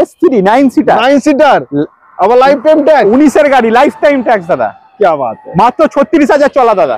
S3 9 seater 9 seater আবার life time tax 19 এর গাড়ি লাইফ টাইম ট্যাক্স দাদা কি বাত মাত্র 36,000 চলা দাদা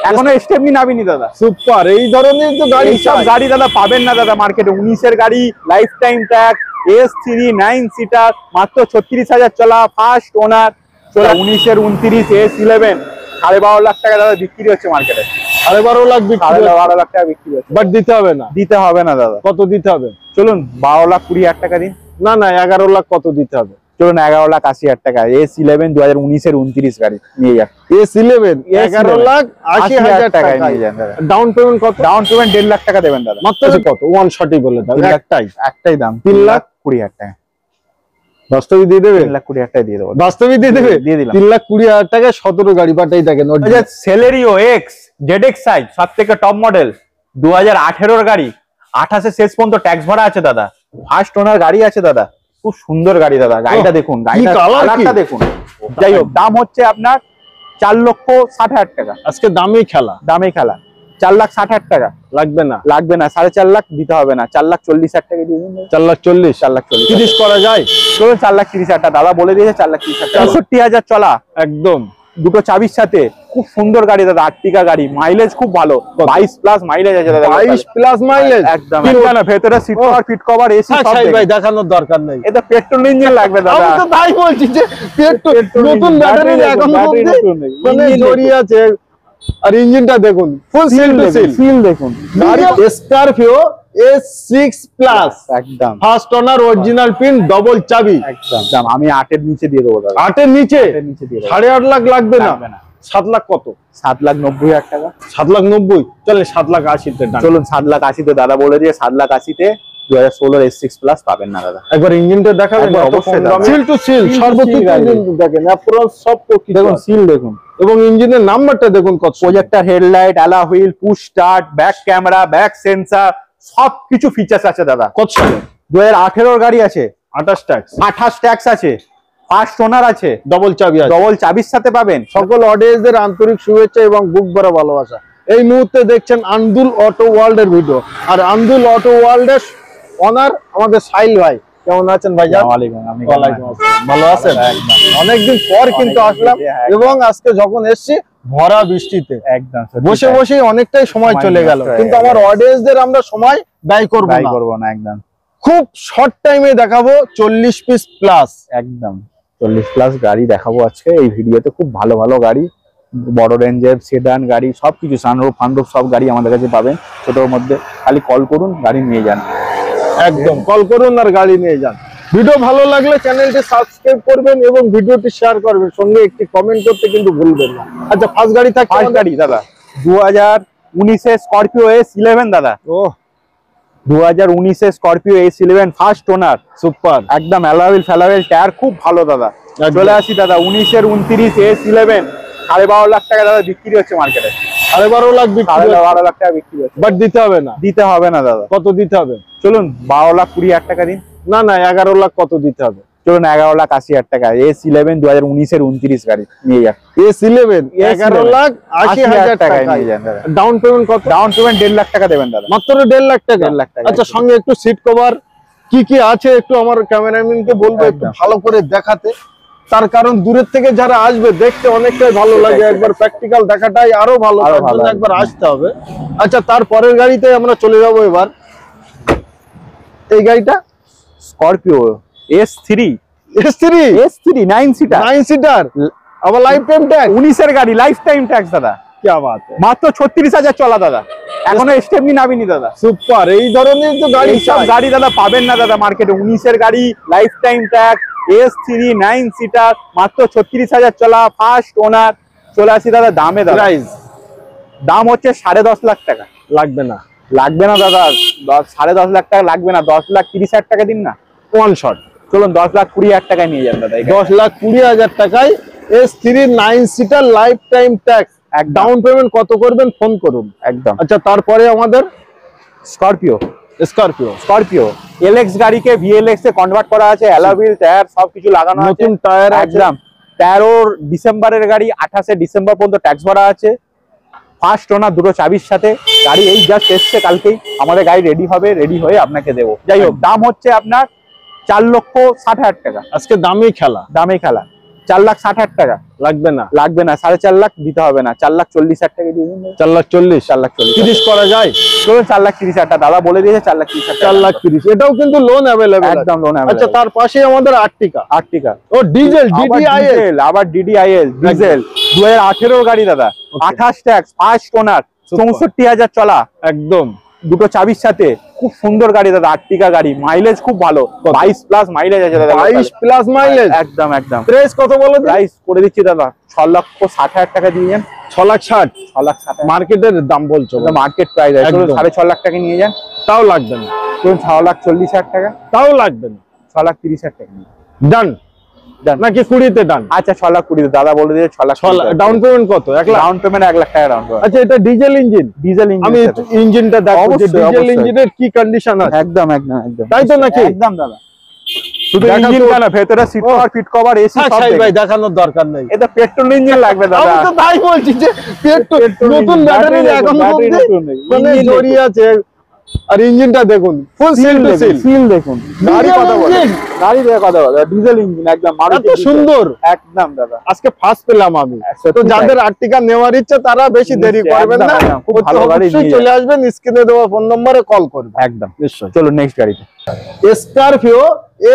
এখনো স্টেপনি নামিনি দাদা সুপার এই ধরনের তো গাড়ি সব গাড়ি দাদা পাবেন না দাদা মার্কেটে 19 এর গাড়ি life time tax S3 9 seater মাত্র 36,000 চলা ফার্স্ট ওনার চলা 19 এর 29 S11 12.5 লাখ টাকা দাদা বিক্রি হচ্ছে মার্কেটে 12.5 লাখ বিক্রি 12.5 লাখ টাকা বিক্রি হচ্ছে বাট দিতে হবে না দাদা কত দিতে হবে চলুন 12,20,000 টাকা দিন না 11 লাখ কত দিতে হবে চলুন 11,80,000 টাকা S11 2019 এর 29 গাড়ি নিয়ে যান S11 11,80,000 টাকা নিয়ে যান দাদা ডাউন পেমেন্ট কত ডাউন পেমেন্ট 1.5 লাখ টাকা দেবেন দাদা মাত্র কত 140 বলে দাও একটাই দাম 3,20,000 টাকা বাস্তবে দিয়ে দেবে 3,20,000 টাকা দিয়ে দেবো বাস্তবে দিয়ে দেবে দিয়ে দিলাম 3,20,000 টাকা 17 গাড়ি বাটাই দেখেন সেলেরিও এক্স ZX5 সবথেকে টপ মডেল 2018 এর গাড়ি 28 এর শেষ পর্যন্ত ট্যাক্স ভরা আছে দাদা ফার্স্ট ওনার গাড়ি আছে দাদা খুব সুন্দর গাড়ি দাদা গাড়িটা দেখুন গাড়িটা কালারটা দেখুন যাই হোক দাম হচ্ছে আপনার 4,60,000 টাকা আজকে দামি খেলা 4,60,000 টাকা লাগবে না 4.5 লাখ দিতে হবে না 4,40,000 টাকা দিয়ে দিন 4,40,000 30 করা যায় চলুন 4,30,000 টাকা দাদা বলে দিয়েছে 4,30,000 65,000 চলা একদম দুটো চাবির সাথে খুব সুন্দর গাড়ি দাদা আর্টিকা গাড়ি মাইলেজ খুব ভালো 22 প্লাস মাইলেজ আছে দাদা 22 প্লাস মাইলেজ একদম না ভেতরে seat cover fit cover AC সব ভাই দেখানোর দরকার নেই এটা পেট্রোল ইঞ্জিন লাগবে দাদা আমি তো তাই বলছি যে পেট্রোল নতুন ব্যাটারি এখন মানে জড়িয়ে আছে আর ইঞ্জিনটা দেখুন ফুল সিল দেখুন গাড়ি স্করপিও S6 প্লাস একদম first owner original pin double চাবি একদম আমি 8 এর নিচে দিয়ে দেবো দাদা 8 এর নিচে দিয়ে দেবো 8.5 লাখ লাগবে না 7 লাখ কত 7,90,000 টাকা 7,90,000 চলেন 7,80,000 তে ডান চলুন 7,80,000 তে দাদা বলে দিয়ে 7,80,000 তে 2016 S6 প্লাস পাবেন না দাদা একবার ইঞ্জিনটা দেখাবেন অবশ্যই সিল টু সিল সর্বোচ্চ ইঞ্জিন দেখেন অ্যাপ্রোচ সব কি দেখুন সিল দেখুন এবং ইঞ্জিনের নাম্বারটা দেখুন কত projector headlight alloy wheel push start back camera back sensor সবকিছু ফিচার্স আছে দাদা কত সালে 2018 এর গাড়ি আছে 28 ট্যাক্স আছে ফার্স্ট ওনার আছে ডবল চাবির সাথে পাবেন সকল অডিয়েন্সদের আন্তরিক শুভেচ্ছা এবং বুক ভরা ভালোবাসা এই মুহূর্তে দেখছেন আন্দুল অটো ওয়ার্ল্ড এর ভিডিও আর আন্দুল অটো ওয়ার্ল্ড এর অনার আমাদের সাইল ভাই কেমন আছেন ভাইজান ওয়ালাইকুম আসসালাম ভালো আছেন অনেকদিন পর কিন্তু আসলাম এবং আজকে যখন এসেছি ভরা বৃষ্টিতে একদম বসে অনেকটাই সময় চলে গেল কিন্তু আমার অডিয়েন্সদের আমরা সময় ব্যয় করব না একদম খুব শর্ট টাইমে দেখাবো 40 পিস প্লাস একদম 40 প্লাস গাড়ি দেখাবো আজকে এই ভিডিওতে খুব ভালো ভালো গাড়ি বড় রেঞ্জের সেডান গাড়ি সবকিছু সানরুফ ফানরুফ সব গাড়ি আমাদের কাছে পাবেন ছোটর মধ্যে খালি কল করুন গাড়ি নিয়ে যান একদম কল করুন আর গাড়ি নিয়ে যান ভিডিও ভালো লাগলে চ্যানেলটি সাবস্ক্রাইব করবেন এবং ভিডিওটি শেয়ার করবেন সঙ্গে একটি কমেন্ট করতে কিন্তু ভুলবেন না আচ্ছা ফার্স্ট গাড়ি থাকে ফার্স্ট গাড়ি দাদা 2019 এর স্করপিও S11 দাদা 2019 এর Scorpio S11 first owner super একদম অ্যালয়েল ফ্যালয়েল টায়ার খুব ভালো দাদা চলে আসি দাদা 19 এর 29 S11 12.5 লাখ টাকা দাদা বিক্রি হচ্ছে মার্কেটে 12.5 লাখ বিক্রি 12.5 লাখ টাকা বিক্রি হচ্ছে বাট দিতে হবে না দাদা কত দিতে হবে চলুন 12,20,000 টাকা দিন না 11 লাখ কত দিতে হবে চলুন 11,80,000 টাকা S11 2019 এর 29 গাড়ি নিয়ে যান S11 11,80,000 টাকা নিয়ে যান দাদা ডাউন পেমেন্ট কত ডাউন পেমেন্ট 1.5 লাখ টাকা দেবেন দাদা মাত্র 1.5 লাখ টাকা আচ্ছা সঙ্গে একটু সিট কভার কি আছে একটু আমার ক্যামেরাম্যানকে বলবো একটু ভালো করে দেখাতে তার কারণ দূরের থেকে যারা আসবে দেখতে অনেকটাই ভালো লাগে একবার প্র্যাকটিক্যাল দেখাটাই আরো ভালো তার জন্য একবার আসতে হবে আচ্ছা তারপরের গাড়িতে আমরা চলে যাব এবার এই গাড়িটা স্করপিও S3 9 সিটার আবার লাইফ টাইম ট্যাক্স 19 এর গাড়ি লাইফ টাইম ট্যাক্স দাদা কি বাত মাত্র 36,000 চলা দাদা এখনো স্টেপনি নামিনি দাদা সুপার এই ধরনের তো গাড়ি সব গাড়ি দাদা পাবেন না দাদা মার্কেটে 19 এর গাড়ি life time tax S3 9 seater মাত্র 36,000 চলা ফার্স্ট ওনার চলে আসি দাদা দামে দাদা দাম হচ্ছে 10.5 লাখ টাকা লাগবে না দাদা 10.5 লাখ টাকা লাগবে না 10,30,000 টাকা দিন না ওয়ান শট চলুন 10,20,000 টাকায় নিয়ে যান দাদা 10,20,000 টাকায় S3 9 seater life time tax এক ডাউন পেমেন্ট কত করবেন ফোন করুন একদম আচ্ছা তারপরে আমাদের স্করপিও LX গাড়িকে VLX এ কনভার্ট করা আছে অ্যালয় হুইল টায়ার সবকিছু লাগানো আছে নতুন টায়ার একদম 13 ডিসেম্বরের গাড়ি 28 ডিসেম্বর পর্যন্ত ট্যাক্স ভরা আছে ফার্স্ট ওনার দুটো চাবির সাথে গাড়ি এই জাস্ট এসছে কালকেই আমাদের গাড়ি রেডি হয়ে আপনাকে দেবো যাই হোক দাম হচ্ছে আপনার 4,60,000 টাকা। আজকে দামি খেলা, 4,60,000 টাকা লাগবে না 4.5 লাখ দিতে হবে না, 4,40,000 টাকা দিয়ে দিন। 4,40,000 4,40,000 30 করা যায়? চলুন 4,30,000 টাকা, দাদা বলে দিয়েছে 4,30,000 4,30,000, এটাও কিন্তু লোন অ্যাভেলেবেল, একদম লোন অ্যাভেলেবেল। আচ্ছা, তার পাশে আমাদের আর্টিকা, ও ডিজেল ডিডিআইএল, আবার ডিডিআইএল ডিজেল 2018 গাড়ি দাদা, 28 ট্যাক্স, ফার্স্ট ওনার, 64,000 চলা, একদম দুটো চাবির সাথে, খুব সুন্দর গাড়ি দাদা, আর্টিকা গাড়ি, মাইলেজ খুব ভালো, 22+ মাইলেজ আছে দাদা, 22+ মাইলেজ, একদম একদম। প্রাইস কত বলো? প্রাইস করে দিচ্ছি দাদা 6,60,000 টাকা দিয়ে যান। 6,60,000 মার্কেটের দাম বলছো? মার্কেট প্রাইস আছে, 6.5 লাখ টাকা নিয়ে যান, তাও লাগবে না। 6,40,000 টাকা, তাও লাগবে না, 6,30,000 টাকা ডান নাকি 20-তে ডান? আচ্ছা 6,20,000 দাদা বলে দিয়ে 6,00,000। ডাউন পেমেন্ট কত? 1 লাখ ডাউন পেমেন্ট, 1 লাখ টাকা ডাউন পেমেন্ট। আচ্ছা, এটা ডিজেল ইঞ্জিন, আমি ইঞ্জিনটা দেখো যে ডিজেল ইঞ্জিনের কি কন্ডিশন আছে। একদম একদম একদম, তাই তো নাকি? একদম দাদা, শুধু ইঞ্জিন কেন, ভেতরে seat cover, fit cover, AC সব ভাই দেখানোর দরকার নেই, এটা পেট্রোল ইঞ্জিন লাগবে দাদা। আমি তো তাই বলছি যে পেট্রোল নতুন ব্যাটারি এখন মানে জড়িয়ে আছে, আর ইঞ্জিনটা দেখুন ফুল সিল টু সিল দেখুন, গাড়ি কথা বলে, গাড়ি দেখে কথা বলে, ডিজেল ইঞ্জিন একদম এত সুন্দর, একদম দাদা। আজকে ফার্স্ট পেলাম আমি, তো যাদের আর্টিকা নেওয়ার ইচ্ছা তারা বেশি দেরি করবেন না, খুব ভালো গাড়ি নিয়ে চলে আসবেন, স্ক্রিনে দেওয়া ফোন নম্বরে কল করবেন, একদম নিশ্চয়ই। চলো নেক্সট গাড়িতে, স্করপিও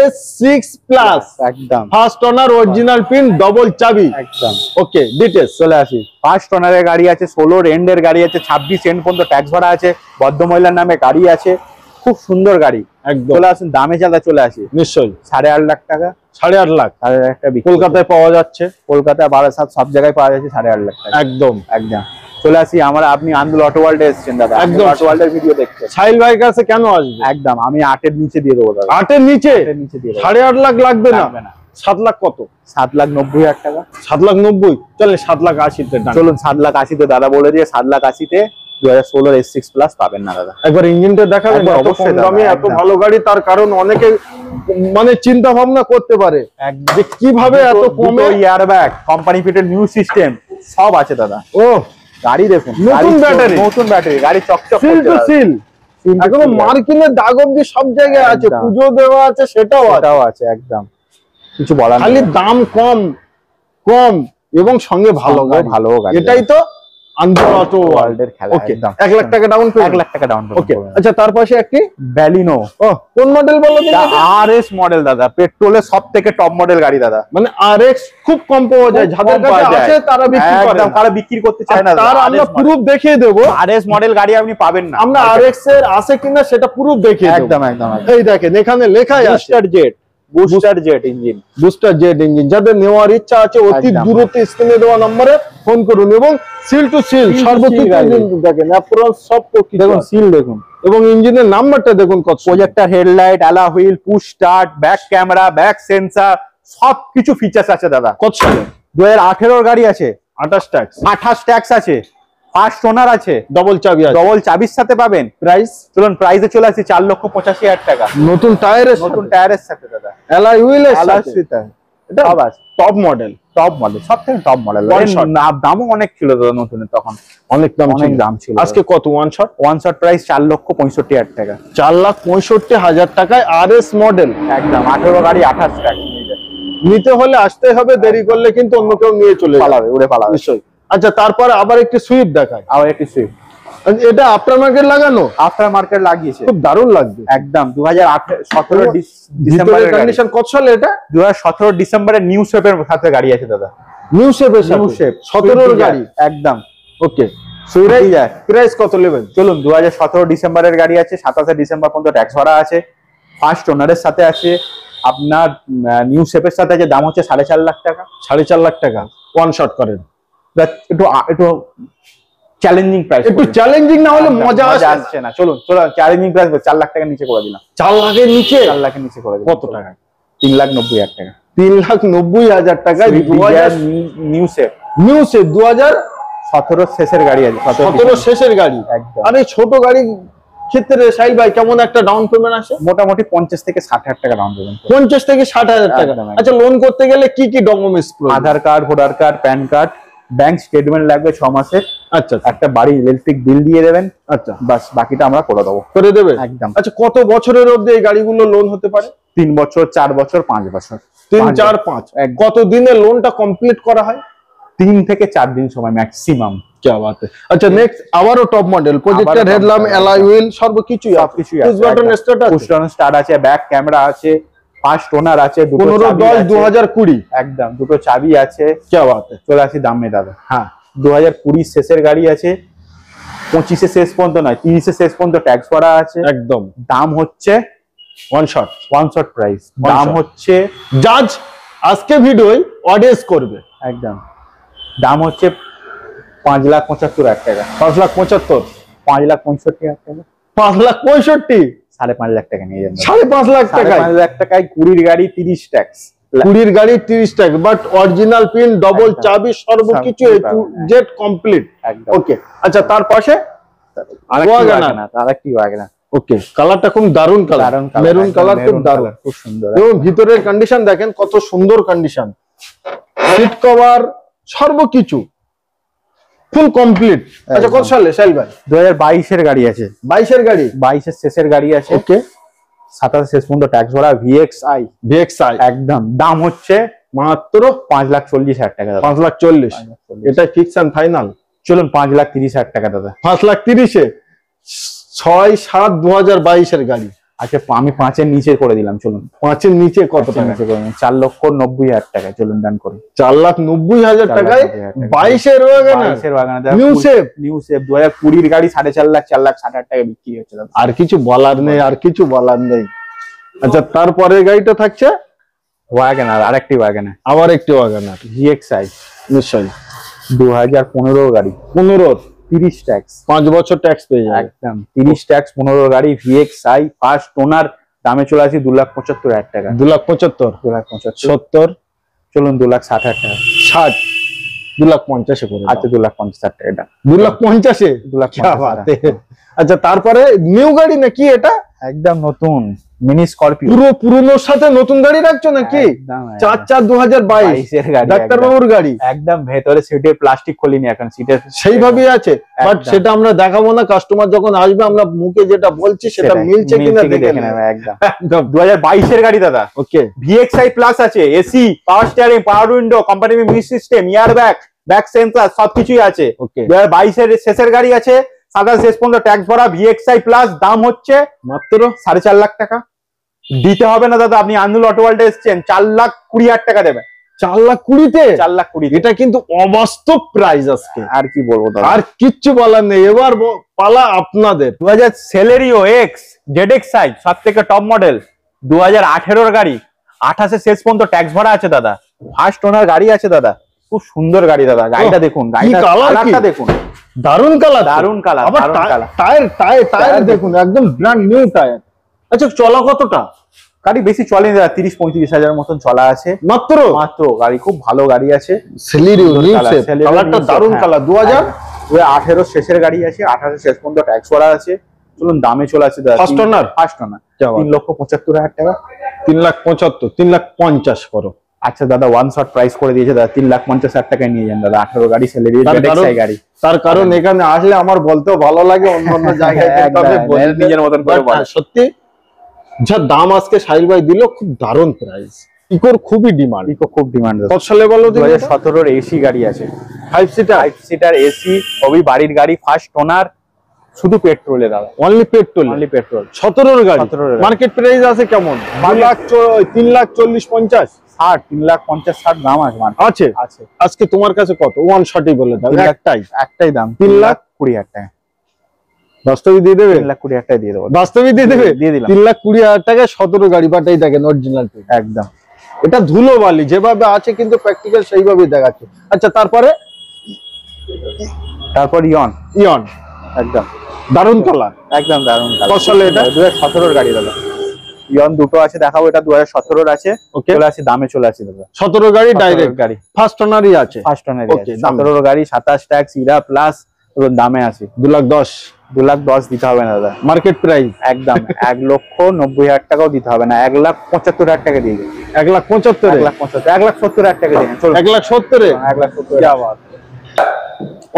S6 প্লাস, একদম first owner, original pin, double চাবি, একদম। ওকে, ডিটেইলস চলে আসি। ফার্স্ট ওনারের গাড়ি আছে, 16 এন্ডের গাড়ি আছে, 26 এন্ড পর্যন্ত ট্যাক্স ভরা আছে, ভদ্রমহিলার নামে গাড়ি আছে, খুব সুন্দর গাড়ি, একদম। চলে আসুন, দামে চাঁদা চলে আসি নিশ্চয়ই 8.5 লাখ টাকা, 8.5 লাখ, 8.5 লাখ টাকা কলকাতায় পাওয়া যাচ্ছে, কলকাতায়, বারাসাত, সব জায়গায় পাওয়া যাচ্ছে 8.5 লাখ টাকা, একদম একদম। চলে আসি আমরা, আপনি আন্দুল অটো ওয়ার্ল্ডে এসেছেন দাদা, একদম অটো ওয়ার্ল্ডের ভিডিও দেখছেন, সাহিল ভাইয়ের কাছে কেন আসবে? একদম আমি 8-এর নিচে দিয়ে দেবো দাদা, 8-এর নিচে, 8-এর নিচে দিয়ে দেবো, 8.5 লাখ লাগবে না, 7 লাখ কত? 7,90,000 টাকা, 7,90,000, চলে 7,80,000 ডান। চলুন 7,80,000 দাদা বলে দিয়ে 7,80,000 2016 S6 প্লাস পাবেন না দাদা। একবার ইঞ্জিনটা দেখাবেন, অবশ্যই দামে এত ভালো গাড়ি, তার কারণ অনেকে মানে চিন্তা ভাবনা করতে পারে যে কিভাবে এত কমে, airbag, company fitted new system সব আছে দাদা। ও গাড়ি দেখুন, নতুন ব্যাটারি, নতুন ব্যাটারি, গাড়ি চকচক সিল টু করছে, সিল, এখনো মার্কিনের দাগ অবধি সব জায়গায় আছে, পুজো দেওয়া আছে, সেটাও আছে, একদম কিছু বলার নেই, খালি দাম কম এবং সঙ্গে ভালো গাড়ি, এটাই তো আন্দুল অটো ওয়ার্ল্ডের খেলা। ওকে, 1 লাখ টাকা ডাউন পেমেন্ট, 1 লাখ টাকা ডাউন পেমেন্ট। ওকে, আচ্ছা, তার পাশে একটি ব্যালিনো, ও কোন মডেল বলো তো? আরএস মডেল দাদা, পেট্রোলের সবথেকে টপ মডেল গাড়ি দাদা, মানে আরএক্স খুব কম পাওয়া যায়, যাদের কাছে আছে তারা বিক্রি করে, একদম তারা বিক্রি করতে চায় না, তার আমরা প্রুফ দেখিয়ে দেব, আরএস মডেল গাড়ি আপনি পাবেন না, আমরা আরএক্স এর আছে কিনা সেটা প্রুফ দেখিয়ে দেব, একদম একদম। এই দেখেন এখানে লেখাই আছে booster jet engine, booster jet engine, যাদের নেওয়ার ইচ্ছা আছে অতি দ্রুত স্ক্রিনে দেওয়া নম্বরে ফোন করুন, এবং সিল টু সিল সর্বোচ্চ দেখেন, অ্যাপ্রোচ সব দেখুন, সিল দেখুন, এবং ইঞ্জিনের নাম্বারটা দেখুন কত, projector headlight, alloy wheel, push start, back camera, back sensor, সবকিছু ফিচার্স আছে দাদা। কত সালে? 2018 গাড়ি আছে, 28 ট্যাক্স আছে, ফার্স্ট ওনার আছে, ডবল চাবি আছে, ডবল চাবির সাথে পাবেন। প্রাইস চলুন প্রাইসে চলে আসি 4,85,000 টাকা, নতুন টায়ারের সাথে দাদা, অ্যালয় হুইলের সাথে, এটা সব আছে, টপ মডেল সব থেকে টপ মডেল, দামও অনেক ছিল দাদা নতুনের, তখন অনেক দাম ছিল। আজকে কত ওয়ান শট প্রাইস 4,65,000 টাকা, 4,65,000 টাকায় আরএস মডেল, একদম 18 গাড়ি 28 টাকা নিতে হলে আসতে হবে, দেরি করলে কিন্তু অন্য কেউ নিয়ে চলে পালাবে, উড়ে পালাবে নিশ্চয়ই। আচ্ছা, তারপর আবার একটি সুইফট দেখায়, আবার একটি সুইফট, এটা আফটার মার্কেট লাগানো, আফটার মার্কেট লাগিয়েছে, খুব দারুণ লাগবে, একদম 2017 ডিসেম্বরের কন্ডিশন কত সালে? এটা 2017 ডিসেম্বরের নিউ শেপের সাথে গাড়ি আছে দাদা, নিউ শেপ 17 গাড়ি, একদম ওকে। প্রাইস কত নেবেন? চলুন 2017 ডিসেম্বরের গাড়ি আছে, 27 ডিসেম্বর পর্যন্ত ট্যাক্স ভরা আছে, ফার্স্ট ওনারের সাথে আছে, আপনার নিউ শেপের সাথে আছে, দাম হচ্ছে 4.5 লাখ টাকা, 4.5 লাখ টাকা ওয়ান শট করেন, একটু চ্যালেঞ্জিং প্রাইস, একটু চ্যালেঞ্জিং না হলে মজা আসছে না। চলুন চ্যালেঞ্জিং প্রাইস 4 লাখ টাকার নিচে করে দিলাম, 4 লাখের নিচে, 4 লাখের নিচে করে দিলাম। কত টাকা? 3,90,000 টাকা, 3,90,000 টাকায় নিউ শেপ 2017 শেষের গাড়ি আছে, 17 শেষের গাড়ি। আর এই ছোট গাড়ি ক্ষেত্রে সাহিল ভাই কেমন একটা ডাউন পেমেন্ট আসে? মোটামুটি 50 থেকে 60,000 টাকা ডাউন পেমেন্ট, 50 থেকে 60,000 টাকা। আচ্ছা, লোন করতে গেলে কি কি documents? Aadhaar card, voter card, PAN card, bank statement লাগবে 6 মাসের। আচ্ছা, একটা বাড়ির ইলেকট্রিক বিল দিয়ে দেবেন, আচ্ছা, বাস বাকিটা আমরা করে দেবো। করে দেবে একদম। আচ্ছা, কত বছরের অবধি এই গাড়িগুলো লোন হতে পারে? 3 বছর, 4 বছর, 5 বছর। 3, 4, 5। কত দিনে লোনটা কমপ্লিট করা হয়? 3 থেকে 4 দিন সময় ম্যাক্সিমাম। क्या बात है। अच्छा, नेक्स्ट আবারও top model, projector headlamp, alloy wheel, সবকিছুই সবকিছুই আছে। পুশ বাটন স্টার্ট আছে, পুশ বাটন স্টার্ট আছে, ব্যাক ক্যামেরা আছে, ফার্স্ট ওনার আছে, 15/10/2020 একদম, দুটো চাবি আছে। क्या बात है। চলে আসি দামে দাদা। হ্যাঁ, 2020 শেষের গাড়ি আছে, 25 শেষ পর্যন্ত নয়, 30 শেষ পর্যন্ত ট্যাক্স ভরা আছে। একদম। দাম হচ্ছে ওয়ান শট প্রাইস, দাম হচ্ছে জাজ আজকে ভিডিওয় অডিয়েন্স করবে। একদম, দাম হচ্ছে 5,75,000 টাকা। 5,75,000, 5,65,000 টাকা, 5,65,000, 5.5 লাখ টাকা নিয়ে যান। 5.5 লাখ টাকা, 5.5 লাখ টাকায় 20 গাড়ি 30 ট্যাক্স। 20 গাড়ি 30 টাকা, বাট অরিজিনাল পিন, ডবল চাবি, সর্বকিছু এ টু জেড কমপ্লিট। ওকে, আচ্ছা, তার পাশে আরেকটি ওয়াগনার। ওকে, কালারটা খুব দারুন কালার, মেরুন কালার, খুব দারুন, খুব সুন্দর। এবং ভিতরের কন্ডিশন দেখেন কত সুন্দর কন্ডিশন, সিট কভার সর্বকিছু ফুল কমপ্লিট। আচ্ছা, কত সালে সাইল ভাই? 2022 এর গাড়ি আছে। 22 এর গাড়ি, 22 এর শেষের গাড়ি আছে। ওকে, 27 শেষ পর্যন্ত ট্যাক্স ভরা, VXI। একদম, দাম হচ্ছে মাত্র 5,40,000 টাকা। 5,40,000, এটা ফিক্স এন্ড ফাইনাল। চলুন 5,30,000 টাকা দাদা। 5,30,000-এ 6/7/2022 এর গাড়ি। আচ্ছা, আমি 5 এর নিচে করে দিলাম, চলুন। 5 এর নিচে কত টাকা? 4,90,000 টাকা, চলুন ডান করুন। 4,90,000 টাকায় 22 এর ওয়াগনার, নিউ শেপ। 2020 এর গাড়ি 4.5 লাখ, 4,60,000 টাকা বিক্রি হচ্ছে দাদা। আর কিছু বলার নেই, আর কিছু বলার নেই। আচ্ছা, তারপরে গাড়িটা থাকছে ওয়াগনার, আরেকটি ওয়াগনার, আবার একটি ওয়াগনার VXI। নিশ্চয়ই 2015 গাড়ি, 15, 30 ট্যাক্স, 5 বছর ট্যাক্স পেয়ে যাবে। একদম 30 ট্যাক্স, 15 গাড়ি, VXI, ফার্স্ট ওনার। দামে চলে আসি 2,75,000 টাকা। 2,75,000, 2,75,000, 70, চলুন 2,60,000 টাকা। 60, 2,50,000 করে। আচ্ছা, 2,50,000 টাকা, এটা 2,50,000, 2,50,000। আচ্ছা, তারপরে নিউ গাড়ি নাকি এটা? একদম নতুন মিনি স্করপিও। পুরো পুরনোর সাথে নতুন গাড়ি রাখছো নাকি? 4/4/2022 এর গাড়ি, ডাক্তার বাবুর গাড়ি। একদম, ভেতরে সিটের প্লাস্টিক খুলিনি এখন, সিটের সেইভাবেই আছে, বাট সেটা আমরা দেখাবো না। কাস্টমার যখন আসবে আমরা মুখে যেটা বলছি সেটা মিলছে কিনা দেখে নেব। একদম 2022 এর গাড়ি দাদা। ওকে, VXI প্লাস আছে, AC, power steering, power window, company music system, rear back sensor, সবকিছুই আছে। 2022 এর শেষের গাড়ি আছে, 27 শেষ পর্যন্ত ট্যাক্স ভরা, VXI প্লাস। দাম হচ্ছে মাত্র 4.5 লাখ টাকা। দিতে হবে না দাদা, আপনি আন্দুল অটো ওয়ার্ল্ডে এসেছেন, 4,20,000 টাকা দেবেন। 4,20,000-তে? 4,20,000, এটা কিন্তু অবাস্তব প্রাইস আজকে। আর কি বলবো দাদা, আর কিচ্ছু বলার নেই। এবার পালা আপনাদের। 2000 সেলেরিও এক্স ZXI, সব থেকে টপ মডেল, 2018 গাড়ি, 28 শেষ পর্যন্ত ট্যাক্স ভরা আছে দাদা। ফার্স্ট ওনার গাড়ি আছে দাদা, খুব সুন্দর গাড়ি দাদা। গাড়িটা দেখুন, গাড়িটা কালারটা দেখুন, দারুন কালার, দারুন কালার। টায়ার দেখুন, একদম ব্র্যান্ড নিউ টায়ার। আচ্ছা, চলা কতটা? গাড়ি বেশি চলেনি দাদা, 30-35 হাজার মতন চলা আছে মাত্র। গাড়ি খুব ভালো গাড়ি আছে। সেলেরিও নিউ শেপ, কালারটা দারুন কালার। 2018 শেষের গাড়ি আছে, 28 শেষ পর্যন্ত ট্যাক্স ভরা আছে। চলুন দামে চলে আছে দাদা। ফার্স্ট ওনার 3,75,000 টাকা। 3,75,000, 3,50,000 করো। আচ্ছা দাদা, ওয়ান শট প্রাইস করে দিয়েছে দাদা, 3,50,000 টাকায় নিয়ে যান দাদা। 18 গাড়ি সেলেরিও ZXI গাড়ি। তার কারণ এখানে আসলে আমার বলতেও ভালো লাগে, অন্য জায়গায় নিজের মতন করে বলে। সত্যি যা দাম আজকে সাহিল ভাই দিল, খুব দারুণ প্রাইস। ইকোর খুবই ডিমান্ড। ইকো খুব ডিমান্ড। কত সালে বলো? 2017 এসি গাড়ি আছে, 5 সিটার এসি, সবই বাড়ির গাড়ি, ফার্স্ট ওনার, শুধু পেট্রোলে দাদা। Only petrol. 17 গাড়ি। মার্কেট প্রাইস আছে কেমন? 3,40,50, 3,50,60 দাম আছে। আজকে তোমার কাছে কত? ওয়ান শটই বলে দাও, একটাই দাম 3,20,000 টাকা। বাস্তবে দিয়ে দেবে? 3,20,000 টাকা দিয়ে দেবো। বাস্তবে দিয়ে দেবে? দিয়ে দিলাম। 3,20,000 টাকায় 17 গাড়ি, বাট এই দেখেন অরিজিনাল একদম। এটা ধুলো বালি যেভাবে আছে, কিন্তু প্র্যাকটিক্যাল সেইভাবেই দেখাচ্ছে। আচ্ছা, তারপর ইয়ন একদম দারুন কালার, একদম দারুন কালার। কত সালে এটা? 2017 গাড়ি দাদা। ইয়ন দুটো আছে, দেখাবো। এটা 2017 আছে। চলে আসি দামে, চলে আসি দাদা। 17 গাড়ি ডাইরেক্ট গাড়ি, ফার্স্ট ওনারই আছে। 17 গাড়ি, 27 ট্যাক্স, ইরা প্লাস, দামে আছে 2,10,000। 2,10,000 দিতে হবে না দাদা। মার্কেট প্রাইস একদম 1,90,000 টাকাও দিতে হবে না, 1,75,000 টাকা দিয়ে দেবে। 1,75,000, 1,70,000 টাকা দিয়ে চলো। 1,70,000, 1,70,000।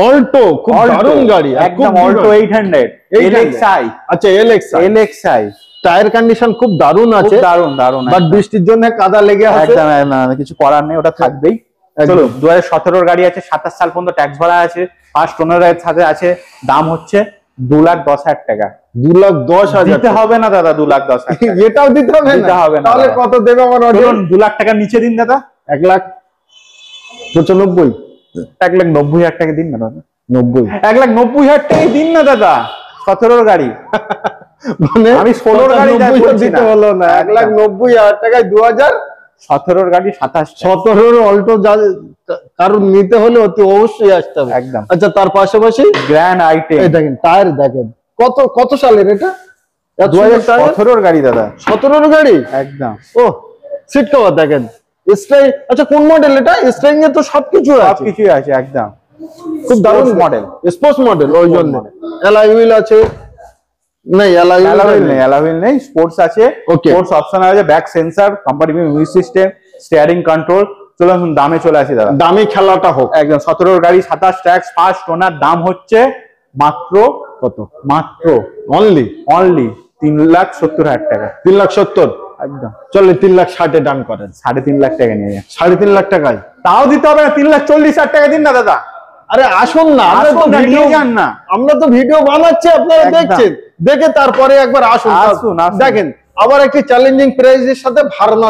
অল্টো, খুব দারুণ গাড়ি, একদম অল্টো 800 LXi। আচ্ছা LXi টায়ার কন্ডিশন খুব দারুণ আছে, দারুণ দারুণ, বাট বৃষ্টির জন্য কাদা লেগে আছে, একদম কিছু করার নেই, ওটা থাকবেই। চলো 2017 গাড়ি আছে, 27 সাল পর্যন্ত ট্যাক্স ভরা আছে, ফার্স্ট ওনারের সাথে আছে। দাম হচ্ছে 2,10,000 টাকা। 2,10,000 দিতে হবে না দাদা? 2,10,000 এটাও দিতে হবে না? তাহলে কত দেবে আমার? 2 লাখ টাকার নিচে দিন দাদা। 1,95,000 1,90,000 টাকা দিন না দাদা। 90 1,90,000 টাকা দিন না দাদা। 17 গাড়ি, মানে আমি 16 গাড়ি দিতে হলো না, 1,90,000 টাকায় 2017 গাড়ি 17 অল্টো কারণ নিতে হলে অতি অবশ্যই আসতে হবে একদম। আচ্ছা, তার পাশাপাশি গ্র্যান্ড আইটেম, এই দেখেন টায়ার দেখেন কত সালের এটা? 2017 গাড়ি দাদা। 17 গাড়ি একদম। ও সিট কভার দেখেন, স্ট্রাইক। আচ্ছা, কোন মডেল এটা? স্ট্রাইং এ তো সবকিছুই আছে একদম, খুব দারুণ মডেল, স্পোর্টস মডেল। ওই জন্য অ্যালয় হুইল আছে, नहीं অ্যালয় নেই, স্পোর্টস আছে, স্পোর্টস অপশন আছে, back sensor, compatible music system, steering control. চলো দামে চলে আসি দাদা, দামি খেলাটা হোক। একদম 17 গাড়ি, 27 ট্যাক্স, ফার্স্ট ওনার। দাম হচ্ছে মাত্র কত? মাত্র অনলি 3,70,000 টাকা। 3,70,000 একদম। চলে 3,60,000 ডান করেন। 3.5 লাখ টাকা নিয়ে যান। 3.5 লাখ টাকায় তাও দিতে হবে না, 3,40,000 টাকা দিন না দাদা। আরে আসুন না, নিয়ে যান না, আমরা তো ভিডিও বানাচ্ছি, আপনারা দেখছেন, দেখে তারপরে একবার আসুন দেখেন। আবার একটি চ্যালেঞ্জিং প্রাইসের সাথে ভাড়না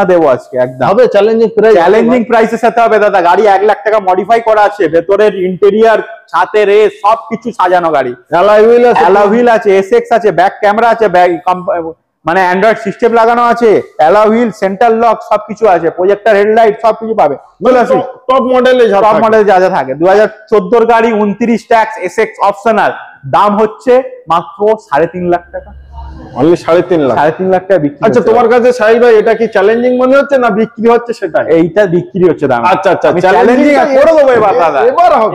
দেবো আজকে। একদম হবে চ্যালেঞ্জিং প্রাইসের সাথে হবে দাদা। গাড়ি 1 লাখ টাকা মডিফাই করা আছে, ভেতরের ইন্টেরিয়ার, ছাতের সবকিছু সাজানো গাড়ি। অ্যালয় হুইল আছে, এসএক্স আছে, ব্যাক ক্যামেরা আছে, মানে অ্যান্ড্রয়েড সিস্টেম লাগানো আছে, অ্যালয় হুইল, সেন্টার লক সবকিছু আছে, প্রজেক্টর হেডলাইট সবকিছু পাবে। চলে আসি টপ মডেলে যা যা থাকে। 2014 গাড়ি, 29 ট্যাক্স, এসএক্স অপশনাল। দাম হচ্ছে মাত্র 3.5 লাখ টাকা। অনলি 3.5 লাখ। 3.5 লাখ টাকা বিক্রি। আচ্ছা, তোমার কাছে সাহিল ভাই এটা কি চ্যালেঞ্জিং মনে হচ্ছে না বিক্রি হচ্ছে? সেটা এইটা বিক্রি হচ্ছে দাম। আচ্ছা, চ্যালেঞ্জিং করে দেবো এবার দাদা।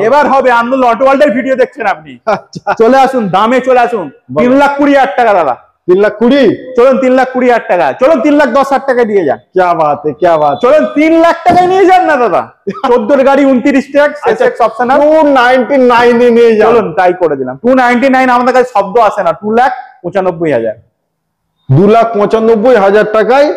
এবার হবে আন্দোলন অটো ওয়ার্ল্ডের ভিডিও দেখছেন আপনি। চলে আসুন, দামে চলে আসুন। 3,20,000 টাকা দাদা। 3,20,000 চলুন 3,20,000 টাকা। চলুন 3,10,000 টাকা দিয়ে যান। क्या बात है, क्या बात। চলুন 3 লাখ টাকায় নিয়ে যান না দাদা। 14 গাড়ি, 29 ট্যাক্স, এসএক্স অপশনাল, 299 নিয়ে যান। চলুন তাই করে দিলাম। 299 আমাদের কাছে শব্দ আসে না। 2,95,000। 2,95,000 টাকায়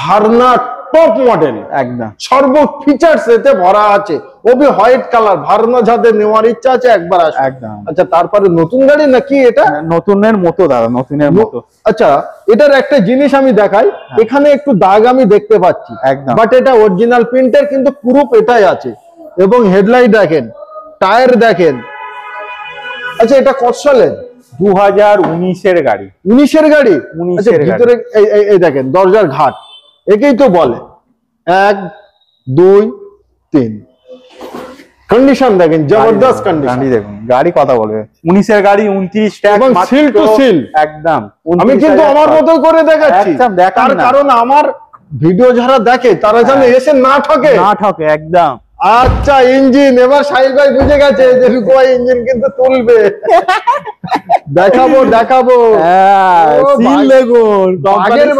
ভার্না টপ মডেল, একদম সর্ব ফিচার্স এতে ভরা আছে। Obi white colour. ভার্না যাদের নেওয়ার ইচ্ছা আছে একবার আসুন। একদম। আচ্ছা, তারপরে নতুন গাড়ি নাকি এটা? নতুনের মতো দাদা, নতুনের মতো। আচ্ছা, এটার একটা জিনিস আমি দেখাই, এখানে একটু দাগ আমি দেখতে পাচ্ছি, একদম, বাট এটা অরিজিনাল প্রিন্টের, কিন্তু প্রুফ এটাই আছে। এবং হেডলাইট দেখেন, টায়ার দেখেন। আচ্ছা, এটা কত সালের? 2019 গাড়ি। 19 গাড়ি। ভিতরে এই দেখেন দরজার ঘাট, একেই তো বলে 1 2 3। কন্ডিশন দেখেন, জবরদস্ত কন্ডিশন। দেখুন গাড়ি কথা বলবে। 19 গাড়ি, 29 ট্যাক্স, এবং সিল টু সিল একদম। আমি কিন্তু আমার মতো করে দেখাচ্ছি, তার কারণ আমার ভিডিও যারা দেখে তারা যেন এসে না ঠকে একদম। আচ্ছা, ইঞ্জিন এবার সাহিল ভাই বুঝে গেছে যে রুকোয়া ইঞ্জিন কিন্তু তুলবে। দেখাবো সিল দেখুন, আগের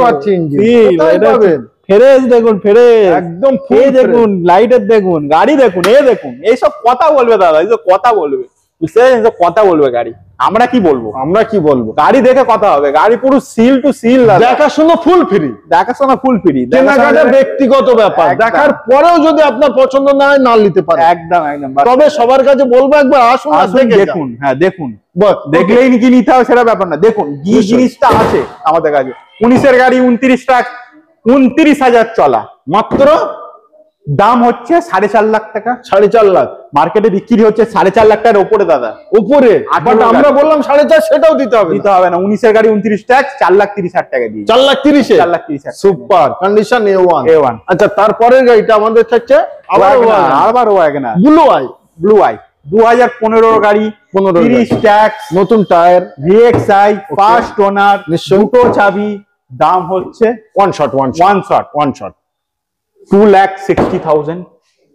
বাচ্চা ইঞ্জিন পাবেন। ফ্রেশ দেখুন, ফ্রেশ একদম। দেখুন, লাইটের দেখুন, গাড়ি দেখুন, দেখুন, এইসব কথা বলবে দাদা, এইসব কথা বলবে, বুঝতে পারছেন? কথা বলবে গাড়ি। আমরা কি বলবো? গাড়ি দেখে কথা হবে। গাড়ি পুরো সিল টু সিল, দেখাশোনা ফুল ফ্রি। কেনাকাটা ব্যক্তিগত ব্যাপার, দেখার পরেও যদি আপনার পছন্দ না হয় না নিতে পারে। একদম। তবে সবার কাছে বলবো একবার আসুন, দেখুন। হ্যাঁ, দেখুন, দেখলেই কি নিতে হবে সেটা ব্যাপার না। দেখুন কি জিনিসটা আছে আমাদের কাছে। 19 গাড়ি, 29 ট্যাক্স, 29,000 চলা, মাত্র দাম হচ্ছে 4.5 লাখ টাকা। 4.5 লাখ মার্কেটে বিক্রি হচ্ছে 4.5 লাখ টাকার উপরে দাদা, উপরে। আমরা বললাম 4.5, সেটাও দিতে হবে না। 19 গাড়ি, 29 ট্যাক্স, 4,30,000 টাকা দিয়ে। 4,30,000 সুপার কন্ডিশন, A1। আচ্ছা, তারপরের গাড়িটা আমাদের থাকছে আবার ওয়াগনার, ব্লু আই। 2015 গাড়ি, 30 ট্যাক্স, নতুন টায়ার, VXi, ফার্স্ট ওনার, দুটো চাবি। দাম হচ্ছে ওয়ান শট 2,60,000।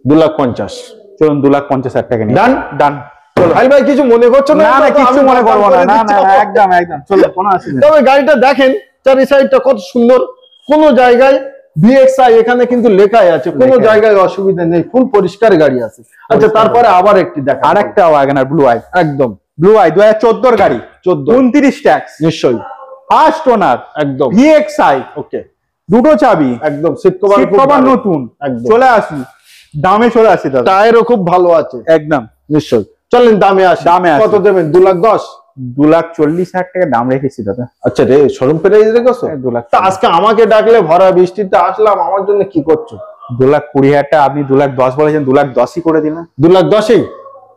2,50,000। চলুন 2,50,000 টাকা নিয়ে ডান। চলো ভাই, কিছু মনে করছো না? কিছু মনে করবো না। একদম। চলো, কোনো অসুবিধা নেই। তবে গাড়িটা দেখেন, চারি সাইডটা কত সুন্দর, কোন জায়গায় VXI এখানে কিন্তু লেখাই আছে, কোনো জায়গায় অসুবিধা নেই, ফুল পরিষ্কার গাড়ি আছে। আচ্ছা, তারপরে আবার একটি দেখা, আরেকটা ওয়াগনার ব্লু আই, একদম ব্লু আই 2014 গাড়ি, 14 29 ট্যাক্স, নিশ্চয়ই ফার্স্ট ওনার, একদম VXI, ওকে, দুটো চাবি, একদম সিট কভার নতুন, একদম। চলে আসি দামে, চলে আসি দাদা, টায়ারও খুব ভালো আছে একদম নিশ্চয়ই। চলেন দামে আসি, দামে আসি। কত দেবেন? 2,10,000, 2,40,000 টাকা দাম রেখেছি দাদা। আচ্ছা রে, শোরুম প্রাইস রেখেছো? 2 লাখ। তা আজকে আমাকে ডাকলে ভরা বৃষ্টিতে আসলাম, আমার জন্য কি করছো? 2,20,000 টাকা, আপনি 2,10,000 বলেছেন, 2,10,000 করে দিলেন। 2,10,000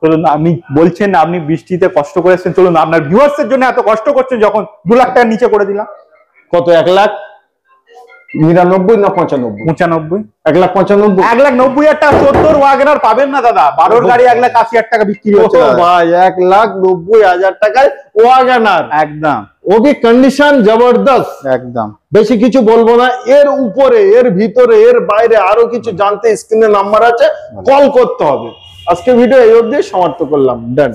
চলুন, আপনি বলছেন আপনি বৃষ্টিতে কষ্ট করেছেন, চলুন আপনার ভিউয়ার্স এর জন্য এত কষ্ট করছেন যখন 2 লাখ টাকা নিচে করে দিলাম। কত? 1,99,000 না 95? 95। 1,95,000। 1,90,000 টাকা 14 ওয়াগনার পাবেন না দাদা, 12 গাড়ি 1,80,000 টাকা বিক্রি হচ্ছে দাদা। ভাই 1,90,000 টাকায় ওয়াগনার, একদম, ও কি কন্ডিশন জবরদস্ত, একদম। বেশি কিছু বলবো না। এর উপরে, এর ভিতরে, এর বাইরে আরো কিছু জানতে স্ক্রিনে নাম্বার আছে, কল করতে হবে। আজকে ভিডিও এই অবধি সমাপ্ত করলাম, ডান।